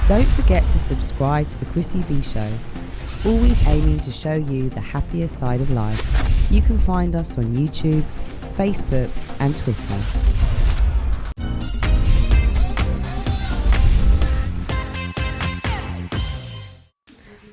Don't forget to subscribe to the Chrissy B Show, always aiming to show you the happier side of life. You can find us on YouTube, Facebook and Twitter.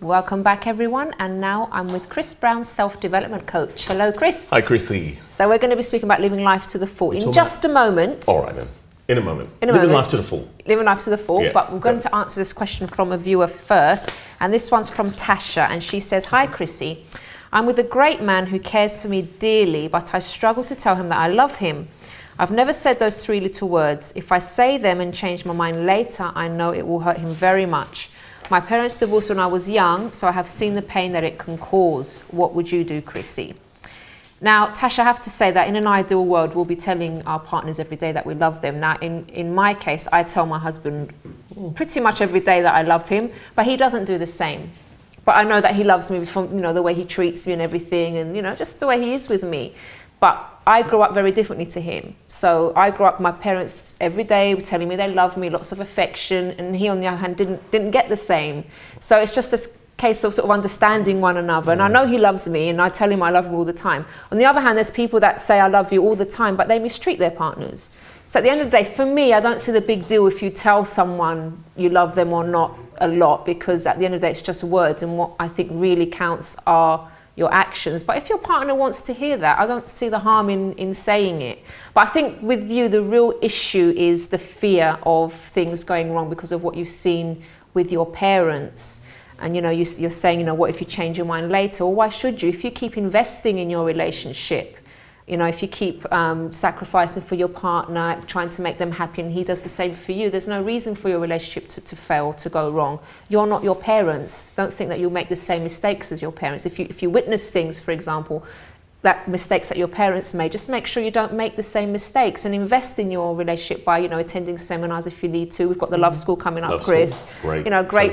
Welcome back, everyone, and now I'm with Chris Browne, self-development coach. Hello, Chris. Hi, Chrissy. So we're going to be speaking about living life to the full in just a moment. All right, then. In a moment. Living life to the full. Living life to the full, Yeah. but we're going to answer this question from a viewer first, and this one's from Tasha, and she says, "Hi, Chrissy. I'm with a great man who cares for me dearly, but I struggle to tell him that I love him. I've never said those three little words. If I say them and change my mind later, I know it will hurt him very much. My parents divorced when I was young, so I have seen the pain that it can cause. What would you do, Chrissy?" Now, Tasha, I have to say that in an ideal world, we'll be telling our partners every day that we love them. Now, in my case, I tell my husband pretty much every day that I love him, but he doesn't do the same. But I know that he loves me from, the way he treats me and everything, and, just the way he is with me. But I grew up very differently to him. So I grew up, my parents every day were telling me they love me, lots of affection, and he, on the other hand, didn't get the same. So it's just this case of sort of understanding one another. And I know he loves me, and I tell him I love him all the time. On the other hand, there's people that say I love you all the time, but they mistreat their partners. So at the end of the day, for me, I don't see the big deal if you tell someone you love them or not a lot, because at the end of the day, it's just words, and what I think really counts are your actions. But if your partner wants to hear that, I don't see the harm in saying it. But I think with you, the real issue is the fear of things going wrong because of what you've seen with your parents. And you're saying, what if you change your mind later? Or why should you? If you keep investing in your relationship, if you keep sacrificing for your partner, trying to make them happy, and he does the same for you, there's no reason for your relationship to fail, to go wrong. You're not your parents. Don't think that you'll make the same mistakes as your parents. If you witness things, for example, that mistakes that your parents made, just make sure you don't make the same mistakes, and invest in your relationship by, attending seminars if you need to. We've got the Love School coming up, Chris. Great.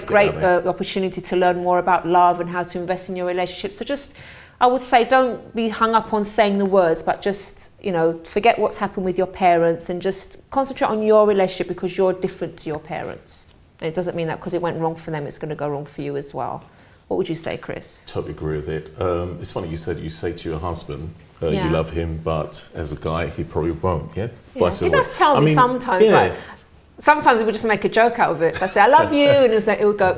Great opportunity to learn more about love and how to invest in your relationship. So just, I would say, don't be hung up on saying the words, but just, forget what's happened with your parents and just concentrate on your relationship, because you're different to your parents. And it doesn't mean that because it went wrong for them, it's going to go wrong for you as well. What would you say, Chris? Totally agree with it. It's funny you say to your husband, you love him, but as a guy, he probably won't, yeah? He does tell me sometimes, like, sometimes we just make a joke out of it. So I say, I love you, and it would go,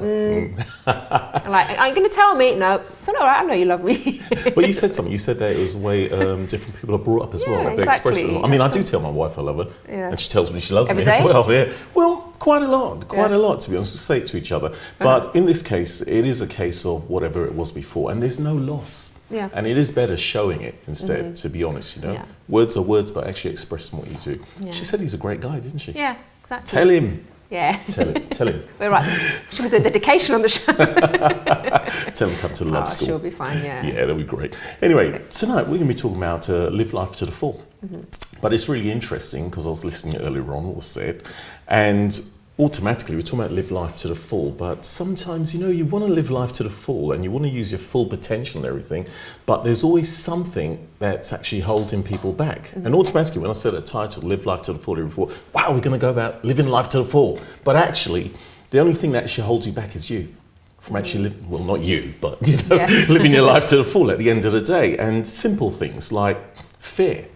I'm like, are you going to tell me? No. So, all right, I know you love me. But you said something. You said that it was the way different people are brought up as well. Like they express it. I mean, I do tell my wife I love her, and she tells me she loves me as well. Yeah. Well, quite a lot, to be honest. We say it to each other. But in this case, it is a case of whatever it was before, and there's no loss. Yeah. And it is better showing it instead, to be honest, Yeah. Words are words, but actually expressing what you do. Yeah. She said he's a great guy, didn't she? Yeah, exactly. Tell him. Yeah. Tell him. We're right. Should we do a dedication on the show? Tell him come to the Love School. She'll be fine, yeah. Yeah, that'll be great. Anyway, tonight we're going to be talking about live life to the full. But it's really interesting because I was listening earlier on what was said, and automatically we're talking about live life to the full, but sometimes you want to live life to the full and you want to use your full potential and everything, but there's always something that's actually holding people back. And automatically when I said the title, live life to the full, wow, we're going to go about living life to the full, but actually the only thing that actually holds you back is you from actually living, well, not you, but living your life to the full at the end of the day. And simple things like fear,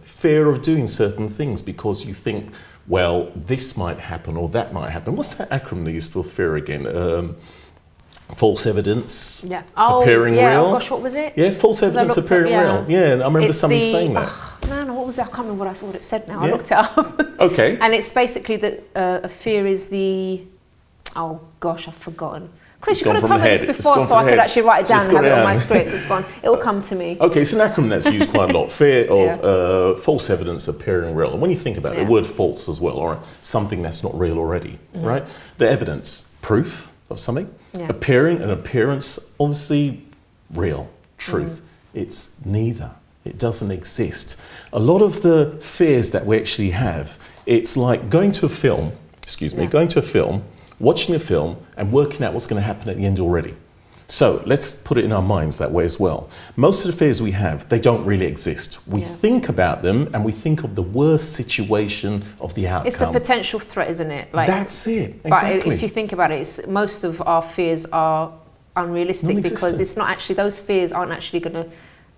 fear of doing certain things because you think, well, this might happen or that might happen. What's that acronym they use for fear again? False evidence appearing real. Oh gosh, what was it? Yeah, false evidence appearing real. Yeah, and I remember somebody saying that. Man, what was it? I can't remember what it said now. I looked it up. Okay. And it's basically that a fear is the... Oh gosh, I've forgotten. Chris, you could have told me this before so I could actually write it down and have it on my script. It's gone. It will come to me. Okay, it's an acronym that's used quite a lot. Fear of false evidence appearing real. And when you think about it, the word false as well, or something that's not real already, right? The evidence, proof of something, appearing, an appearance, obviously real, truth. It's neither. It doesn't exist. A lot of the fears that we actually have, it's like going to a film, watching a film and working out what's going to happen at the end already. So let's put it in our minds that way as well. Most of the fears we have, they don't really exist. We think about them and we think of the worst situation of the outcome. It's the potential threat, isn't it? Like, that's it, exactly. But if you think about it, most of our fears are unrealistic because it's not actually, those fears aren't actually going to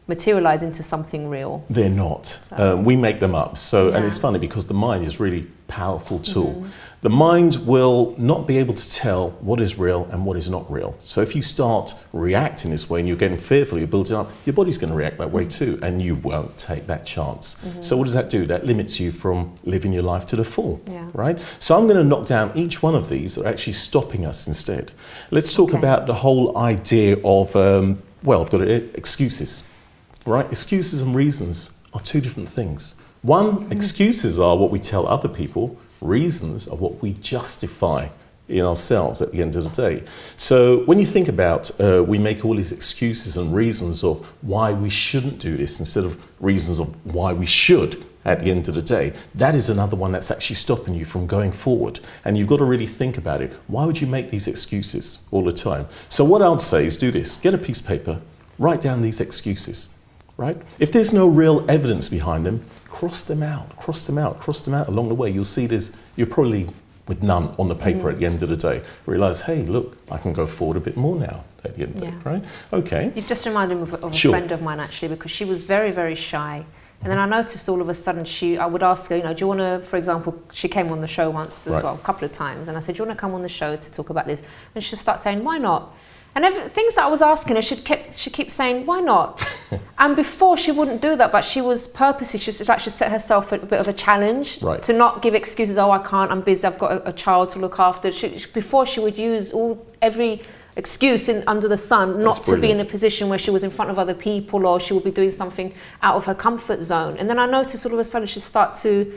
materialize into something real. They're not. So. We make them up. So, and it's funny because the mind is really powerful tool. The mind will not be able to tell what is real and what is not real. So if you start reacting this way and you're getting fearful, you're building up, your body's going to react that way too, and you won't take that chance. So what does that do? That limits you from living your life to the full, right? So I'm going to knock down each one of these that are actually stopping us instead. Let's talk about the whole idea of, well, I've got excuses, right? Excuses and reasons are two different things. One, excuses are what we tell other people. Reasons are what we justify in ourselves at the end of the day. So when you think about, we make all these excuses and reasons of why we shouldn't do this instead of reasons of why we should at the end of the day, that is another one that's actually stopping you from going forward. And you've got to really think about it. Why would you make these excuses all the time? So what I would say is do this, get a piece of paper, write down these excuses, right? If there's no real evidence behind them, cross them out along the way. You'll see you're probably with none on the paper at the end of the day. Realize, hey, look, I can go forward a bit more now at the end of the day, right? Okay. You've just reminded me of a friend of mine actually, because she was very, very shy. And then I noticed all of a sudden I would ask her, do you want to, for example, she came on the show once as well, a couple of times. And I said, do you want to come on the show to talk about this? And she'd start saying, why not? And things that I was asking her, she kept saying, why not? And before she wouldn't do that, but she was purposely, she set herself a bit of a challenge to not give excuses. Oh, I can't, I'm busy, I've got a child to look after. Before she would use every excuse under the sun not to be in a position where she was in front of other people or she would be doing something out of her comfort zone. And then I noticed all of a sudden she'd start to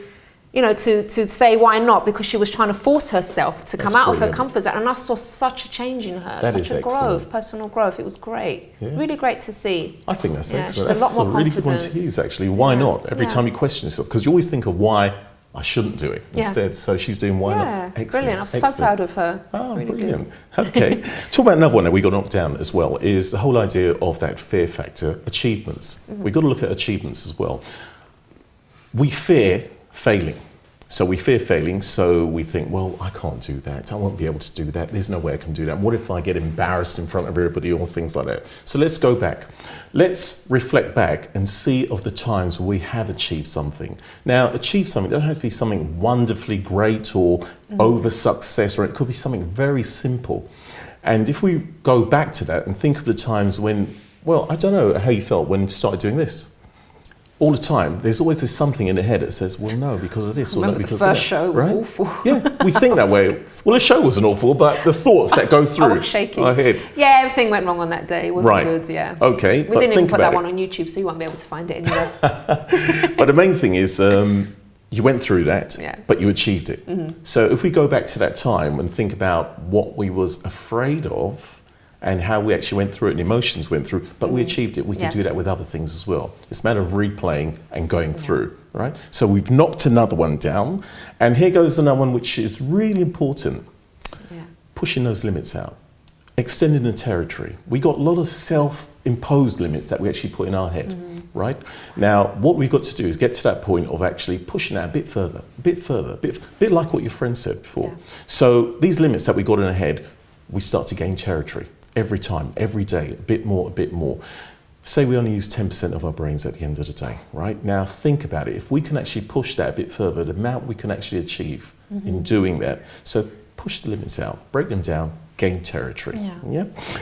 say why not, because she was trying to force herself to come out of her comfort zone. And I saw such a change in her, such a growth, personal growth. It was great, really great to see. I think that's excellent. That's a lot more really good one to use, actually. Why not? Every time you question yourself, because you always think of why I shouldn't do it instead. So she's doing why not. Excellent. Brilliant. I'm so proud of her. Oh, really brilliant. Okay. Talk about another one that we got knocked down as well, is the whole idea of that fear factor, achievements. We've got to look at achievements as well. We fear failing. So we fear failing, so we think, well, I can't do that. I won't be able to do that. There's no way I can do that. And what if I get embarrassed in front of everybody or things like that? So let's go back. Let's reflect back and see of the times where we have achieved something. Now, achieve something, it doesn't have to be something wonderfully great or over success, or it could be something very simple. And if we go back to that and think of the times when, well, I don't know how you felt when you started doing this. All the time, there's always this something in the head that says, well, no, because of this, or no, because of that. The first show was awful. Yeah, we think that way. Well, the show wasn't awful, but the thoughts that go through our head. Yeah, everything went wrong on that day. It wasn't good, yeah. Okay, we didn't even put that one on YouTube, so you won't be able to find it anywhere. But the main thing is, you went through that, but you achieved it. So if we go back to that time and think about what we was afraid of, and how we actually went through it and emotions went through, but we achieved it. We can do that with other things as well. It's a matter of replaying and going through, right? So we've knocked another one down, and here goes another one which is really important. Pushing those limits out, extending the territory. We got a lot of self-imposed limits that we actually put in our head, right? Now, what we've got to do is get to that point of actually pushing that a bit further, a bit like what your friend said before. So these limits that we got in our head, we start to gain territory. Every time, every day, a bit more, a bit more. Say we only use 10% of our brains at the end of the day, right? Now think about it. If we can actually push that a bit further, the amount we can actually achieve in doing that. So push the limits out, break them down, gain territory.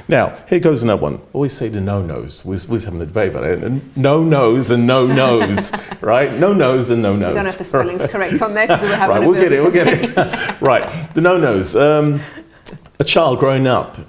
Now, here goes another one. Always say the no-nos. We're having a debate about it. And no-nos and no-nos, right? No-nos and no-nos. I don't know if the spelling's correct on there because we're having we'll get it. Right, the no-nos. A child growing up,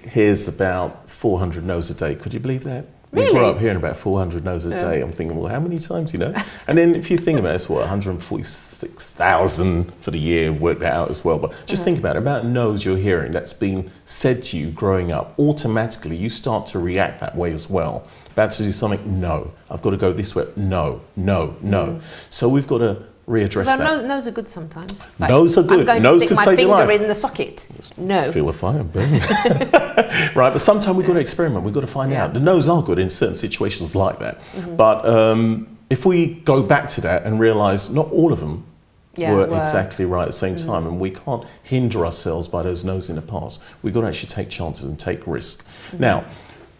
here's about 400 no's a day. Could you believe that? Really? We grew up hearing about 400 no's a day. I'm thinking, well, how many times, And then if you think about it, it's what, 146,000 for the year, work that out as well. But just think about it, the amount of no's you're hearing that's been said to you growing up. Automatically, you start to react that way as well. About to do something, no. I've got to go this way, no, no, no. So we've got to readdress Well, that. no's are good sometimes. Like, No's are good. I'm going No's to can stick my save your finger life. in the socket. No. Feel a fire burn. Right, but sometimes we've got to experiment. We've got to find out. The no's are good in certain situations like that. But if we go back to that and realise not all of them were exactly right at the same time, and we can't hinder ourselves by those no's in the past. We've got to actually take chances and take risk. Now,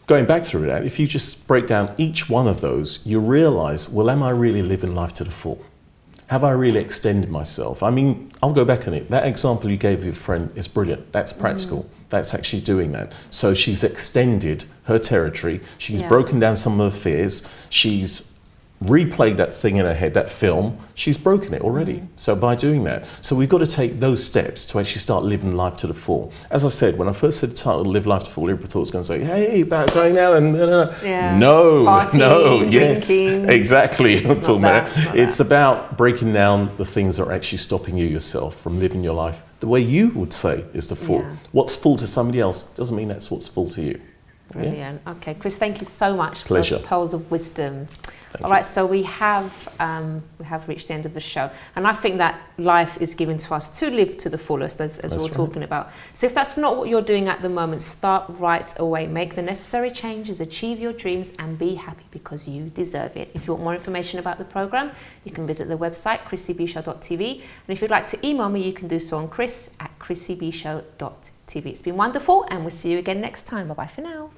going back through that, if you just break down each one of those, you realise, well, am I really living life to the full? Have I really extended myself? I mean, I'll go back on it. That example you gave your friend is brilliant. That's practical. That's actually doing that. So she's extended her territory. She's broken down some of her fears. She's replayed that thing in her head, that film. She's broken it already. So by doing that, so we've got to take those steps to actually start living life to the full. As I said, when I first said the title, Live Life to the Full, everybody thought I was going to say, hey, about going out and no, party, no, yes, drinking. exactly. I'm talking about that, it. It's about breaking down the things that are actually stopping you yourself from living your life the way you would say is the full. Yeah. What's full to somebody else doesn't mean that's what's full to you. Brilliant. Okay, Chris, thank you so much Pleasure. for pearls of wisdom. All right, so we have reached the end of the show, and I think that life is given to us to live to the fullest, as we're all talking about. So if that's not what you're doing at the moment, start right away. Make the necessary changes, achieve your dreams, and be happy because you deserve it. If you want more information about the program, you can visit the website chrissybshow.tv, and if you'd like to email me, you can do so on chris@chrissybshow.tv. It's been wonderful, and we'll see you again next time. Bye bye for now.